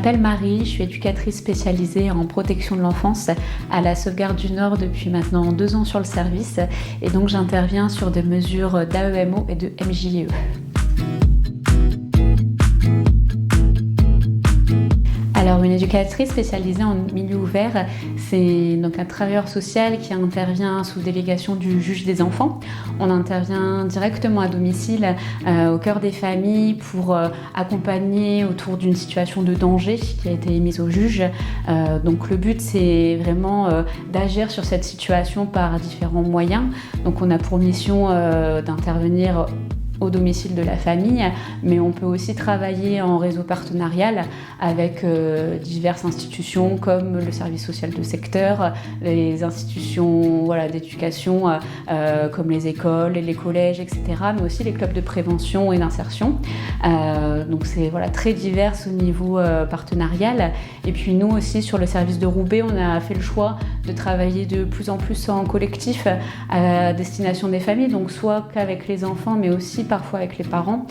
m'appelle Marie, je suis éducatrice spécialisée en protection de l'enfance à la Sauvegarde du Nord depuis maintenant 2 ans sur le service et donc j'interviens sur des mesures d'AEMO et de MJE. Alors une éducatrice spécialisée en milieu ouvert, c'est donc un travailleur social qui intervient sous délégation du juge des enfants. On intervient directement à domicile, au cœur des familles pour accompagner autour d'une situation de danger qui a été émise au juge. Donc le but c'est vraiment d'agir sur cette situation par différents moyens. Donc on a pour mission d'intervenir au domicile de la famille, mais on peut aussi travailler en réseau partenarial avec diverses institutions comme le service social de secteur, les institutions d'éducation comme les écoles, les collèges, etc., mais aussi les clubs de prévention et d'insertion. Donc c'est très divers au niveau partenarial. Et puis nous aussi sur le service de Roubaix, on a fait le choix de travailler de plus en plus en collectif à destination des familles, donc soit qu'avec les enfants, mais aussi parfois avec les parents,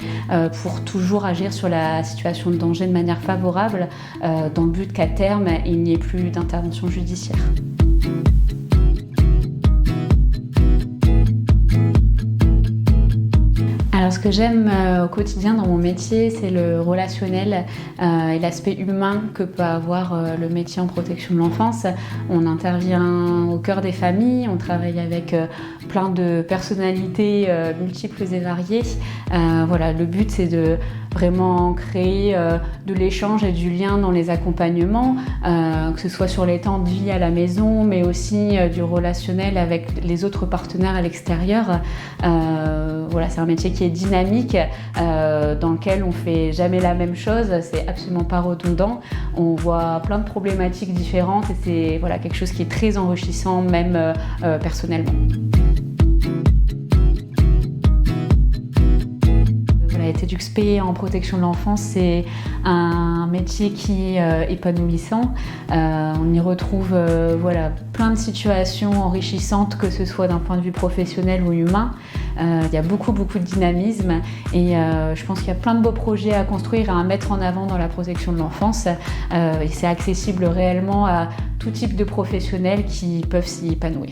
pour toujours agir sur la situation de danger de manière favorable, dans le but qu'à terme, il n'y ait plus d'intervention judiciaire. Alors ce que j'aime au quotidien dans mon métier, c'est le relationnel et l'aspect humain que peut avoir le métier en protection de l'enfance. On intervient au cœur des familles, on travaille avec plein de personnalités multiples et variées. Le but c'est de vraiment créer de l'échange et du lien dans les accompagnements, que ce soit sur les temps de vie à la maison, mais aussi du relationnel avec les autres partenaires à l'extérieur. C'est un métier qui est dynamique, dans lequel on fait jamais la même chose, c'est absolument pas redondant. On voit plein de problématiques différentes et c'est quelque chose qui est très enrichissant, même personnellement. Être éduc-spé en protection de l'enfance, c'est un métier qui est épanouissant. On y retrouve plein de situations enrichissantes, que ce soit d'un point de vue professionnel ou humain. Il y a beaucoup de dynamisme et je pense qu'il y a plein de beaux projets à construire et à mettre en avant dans la protection de l'enfance. Et c'est accessible réellement à tout type de professionnels qui peuvent s'y épanouir.